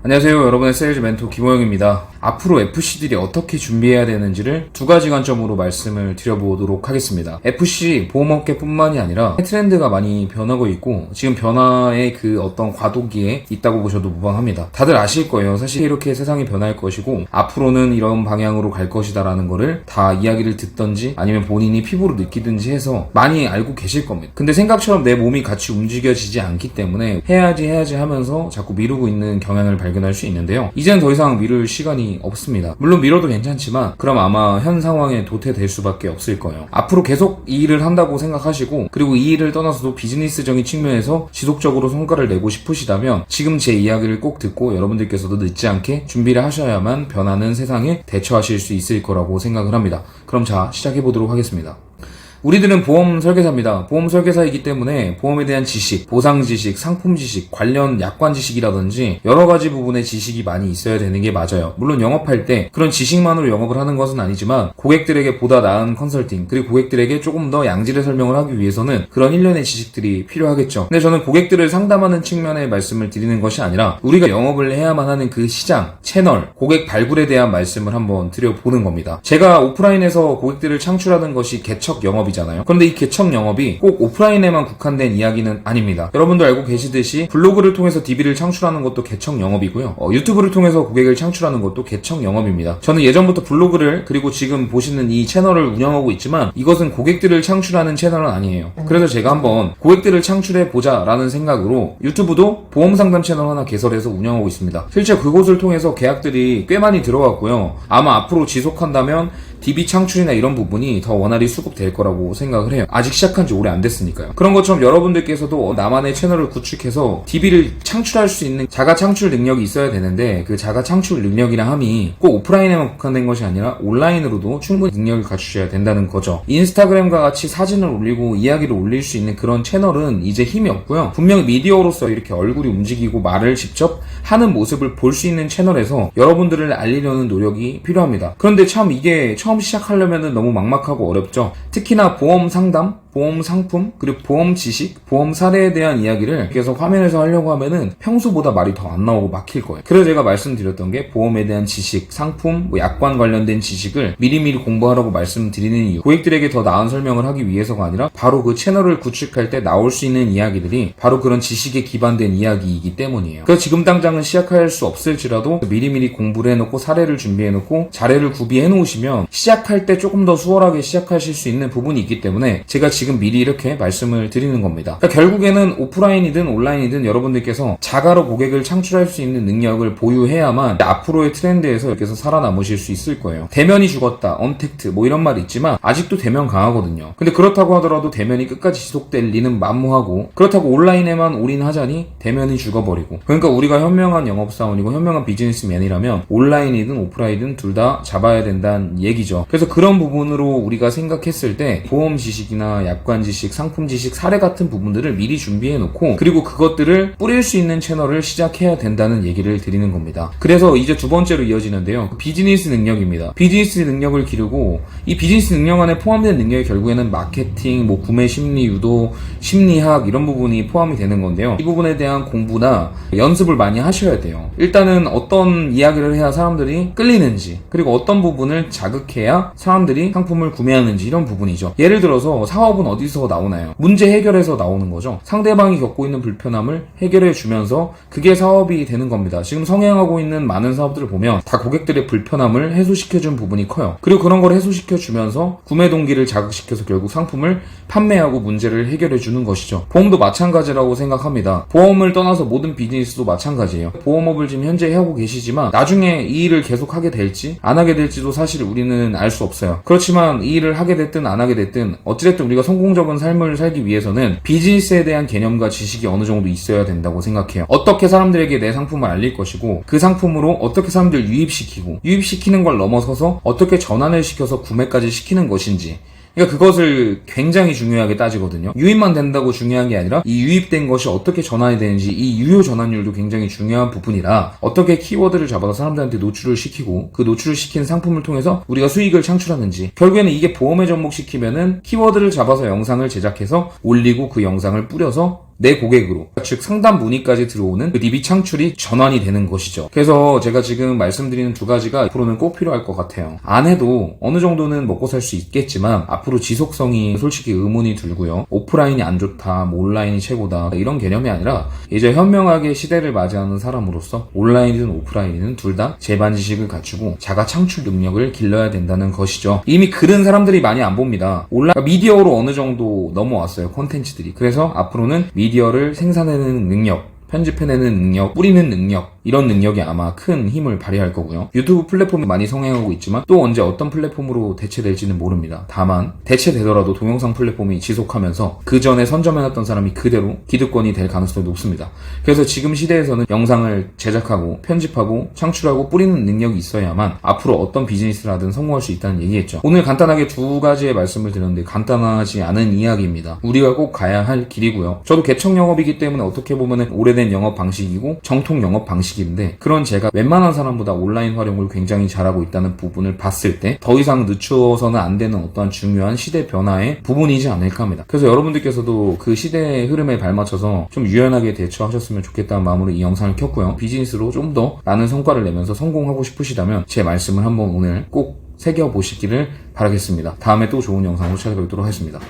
안녕하세요. 여러분의 세일즈 멘토 김호영입니다. 앞으로 FC들이 어떻게 준비해야 되는지를 두 가지 관점으로 말씀을 드려보도록 하겠습니다. FC 보험업계뿐만이 아니라 트렌드가 많이 변하고 있고 지금 변화의 그 어떤 과도기에 있다고 보셔도 무방합니다. 다들 아실 거예요. 사실 이렇게 세상이 변할 것이고 앞으로는 이런 방향으로 갈 것이다라는 거를 다 이야기를 듣던지 아니면 본인이 피부로 느끼든지 해서 많이 알고 계실 겁니다. 근데 생각처럼 내 몸이 같이 움직여지지 않기 때문에 해야지 하면서 자꾸 미루고 있는 경향을 발견할 수 있는데요. 이제는 더 이상 미룰 시간이 없습니다. 물론 미뤄도 괜찮지만 그럼 아마 현 상황에 도태될 수밖에 없을 거예요. 앞으로 계속 이 일을 한다고 생각하시고 그리고 이 일을 떠나서도 비즈니스적인 측면에서 지속적으로 성과를 내고 싶으시다면 지금 제 이야기를 꼭 듣고 여러분들께서도 늦지 않게 준비를 하셔야만 변하는 세상에 대처하실 수 있을 거라고 생각을 합니다. 그럼 자, 시작해보도록 하겠습니다. 우리들은 보험 설계사입니다. 보험 설계사이기 때문에 보험에 대한 지식, 보상 지식, 상품 지식, 관련 약관 지식이라든지 여러 가지 부분의 지식이 많이 있어야 되는 게 맞아요. 물론 영업할 때 그런 지식만으로 영업을 하는 것은 아니지만 고객들에게 보다 나은 컨설팅, 그리고 고객들에게 조금 더 양질의 설명을 하기 위해서는 그런 일련의 지식들이 필요하겠죠. 근데 저는 고객들을 상담하는 측면의 말씀을 드리는 것이 아니라 우리가 영업을 해야만 하는 그 시장, 채널, 고객 발굴에 대한 말씀을 한번 드려보는 겁니다. 제가 오프라인에서 고객들을 창출하는 것이 개척 영업이 잖아요. 그런데 이 개척 영업이 꼭 오프라인에만 국한된 이야기는 아닙니다. 여러분도 알고 계시듯이 블로그를 통해서 DB를 창출하는 것도 개척 영업이고요. 유튜브를 통해서 고객을 창출하는 것도 개척 영업입니다. 저는 예전부터 블로그를 그리고 지금 보시는 이 채널을 운영하고 있지만 이것은 고객들을 창출하는 채널은 아니에요. 그래서 제가 한번 고객들을 창출해보자 라는 생각으로 유튜브도 보험상담 채널 하나 개설해서 운영하고 있습니다. 실제 그곳을 통해서 계약들이 꽤 많이 들어왔고요. 아마 앞으로 지속한다면 DB 창출이나 이런 부분이 더 원활히 수급될 거라고 생각을 해요. 아직 시작한 지 오래 안 됐으니까요. 그런 것처럼 여러분들께서도 나만의 채널을 구축해서 DB를 창출할 수 있는 자가 창출 능력이 있어야 되는데 그 자가 창출 능력이라 함이 꼭 오프라인에만 국한된 것이 아니라 온라인으로도 충분히 능력을 갖추셔야 된다는 거죠. 인스타그램과 같이 사진을 올리고 이야기를 올릴 수 있는 그런 채널은 이제 힘이 없고요. 분명히 미디어로서 이렇게 얼굴이 움직이고 말을 직접 하는 모습을 볼 수 있는 채널에서 여러분들을 알리려는 노력이 필요합니다. 그런데 참 이게 처음 시작하려면 너무 막막하고 어렵죠. 특히나 보험 상담, 보험 상품, 그리고 보험 지식, 보험 사례에 대한 이야기를 계속 화면에서 하려고 하면은 평소보다 말이 더 안 나오고 막힐 거예요. 그래서 제가 말씀드렸던 게 보험에 대한 지식, 상품, 약관 관련된 지식을 미리미리 공부하라고 말씀드리는 이유. 고객들에게 더 나은 설명을 하기 위해서가 아니라 바로 그 채널을 구축할 때 나올 수 있는 이야기들이 바로 그런 지식에 기반된 이야기이기 때문이에요. 그래서 지금 당장은 시작할 수 없을지라도 미리미리 공부를 해놓고 사례를 준비해놓고 자료를 구비해 놓으시면 시작할 때 조금 더 수월하게 시작하실 수 있는 부분이 있기 때문에 제가 지금 미리 이렇게 말씀을 드리는 겁니다. 그러니까 결국에는 오프라인이든 온라인이든 여러분들께서 자가로 고객을 창출할 수 있는 능력을 보유해야만 앞으로의 트렌드에서 이렇게 해서 살아남으실 수 있을 거예요. 대면이 죽었다, 언택트 뭐 이런 말이 있지만 아직도 대면 강하거든요. 근데 그렇다고 하더라도 대면이 끝까지 지속될 리는 만무하고 그렇다고 온라인에만 올인하자니 대면이 죽어버리고 그러니까 우리가 현명한 영업사원이고 현명한 비즈니스맨이라면 온라인이든 오프라인이든 둘 다 잡아야 된다는 얘기죠. 그래서 그런 부분으로 우리가 생각했을 때 보험 지식이나 약관 지식, 상품 지식, 사례 같은 부분들을 미리 준비해 놓고 그리고 그것들을 뿌릴 수 있는 채널을 시작해야 된다는 얘기를 드리는 겁니다. 그래서 이제 두 번째로 이어지는데요. 비즈니스 능력입니다. 비즈니스 능력을 기르고 이 비즈니스 능력 안에 포함된 능력이 결국에는 마케팅, 구매 심리 유도, 심리학 이런 부분이 포함이 되는 건데요. 이 부분에 대한 공부나 연습을 많이 하셔야 돼요. 일단은 어떤 이야기를 해야 사람들이 끌리는지 그리고 어떤 부분을 자극해야 사람들이 상품을 구매하는지 이런 부분이죠. 예를 들어서 사업은 어디서 나오나요? 문제 해결에서 나오는 거죠. 상대방이 겪고 있는 불편함을 해결해 주면서 그게 사업이 되는 겁니다. 지금 성행하고 있는 많은 사업들을 보면 다 고객들의 불편함을 해소시켜준 부분이 커요. 그리고 그런 걸 해소시켜 주면서 구매 동기를 자극시켜서 결국 상품을 판매하고 문제를 해결해 주는 것이죠. 보험도 마찬가지라고 생각합니다. 보험을 떠나서 모든 비즈니스도 마찬가지예요. 보험업을 지금 현재 하고 계시지만 나중에 이 일을 계속 하게 될지 안 하게 될지도 사실 우리는 알 수 없어요. 그렇지만 이 일을 하게 됐든 안 하게 됐든 어찌됐든 우리가 성공적인 삶을 살기 위해서는 비즈니스에 대한 개념과 지식이 어느 정도 있어야 된다고 생각해요. 어떻게 사람들에게 내 상품을 알릴 것이고 그 상품으로 어떻게 사람들 유입시키고 유입시키는 걸 넘어서서 어떻게 전환을 시켜서 구매까지 시키는 것인지 그러니까 그것을 굉장히 중요하게 따지거든요. 유입만 된다고 중요한 게 아니라 이 유입된 것이 어떻게 전환이 되는지 이 유효 전환율도 굉장히 중요한 부분이라 어떻게 키워드를 잡아서 사람들한테 노출을 시키고 그 노출을 시킨 상품을 통해서 우리가 수익을 창출하는지 결국에는 이게 보험에 접목시키면은 키워드를 잡아서 영상을 제작해서 올리고 그 영상을 뿌려서 내 고객으로, 즉 상담 문의까지 들어오는 그 DB 창출이 전환이 되는 것이죠. 그래서 제가 지금 말씀드리는 두 가지가 앞으로는 꼭 필요할 것 같아요. 안 해도 어느 정도는 먹고 살 수 있겠지만 앞으로 지속성이 솔직히 의문이 들고요. 오프라인이 안 좋다, 뭐 온라인이 최고다 이런 개념이 아니라 이제 현명하게 시대를 맞이하는 사람으로서 온라인이든 오프라인이든 둘 다 제반 지식을 갖추고 자가 창출 능력을 길러야 된다는 것이죠. 이미 글은 사람들이 많이 안 봅니다. 온라인 미디어로 어느 정도 넘어왔어요. 콘텐츠들이. 그래서 앞으로는 미디어를 생산해내는 능력, 편집해내는 능력, 뿌리는 능력, 이런 능력이 아마 큰 힘을 발휘할 거고요. 유튜브 플랫폼이 많이 성행하고 있지만 또 언제 어떤 플랫폼으로 대체될지는 모릅니다. 다만 대체되더라도 동영상 플랫폼이 지속하면서 그 전에 선점해놨던 사람이 그대로 기득권이 될 가능성이 높습니다. 그래서 지금 시대에서는 영상을 제작하고 편집하고 창출하고 뿌리는 능력이 있어야만 앞으로 어떤 비즈니스를 하든 성공할 수 있다는 얘기겠죠. 오늘 간단하게 두 가지의 말씀을 드렸는데 간단하지 않은 이야기입니다. 우리가 꼭 가야 할 길이고요. 저도 개척 영업이기 때문에 어떻게 보면 오래된 영업 방식이고 정통 영업 방식인데 그런 제가 웬만한 사람보다 온라인 활용을 굉장히 잘하고 있다는 부분을 봤을 때 더 이상 늦추어서는 안 되는 어떠한 중요한 시대 변화의 부분이지 않을까 합니다. 그래서 여러분들께서도 그 시대의 흐름에 발맞춰서 좀 유연하게 대처하셨으면 좋겠다는 마음으로 이 영상을 켰고요. 비즈니스로 좀 더 많은 성과를 내면서 성공하고 싶으시다면 제 말씀을 한번 오늘 꼭 새겨보시기를 바라겠습니다. 다음에 또 좋은 영상으로 찾아뵙도록 하겠습니다.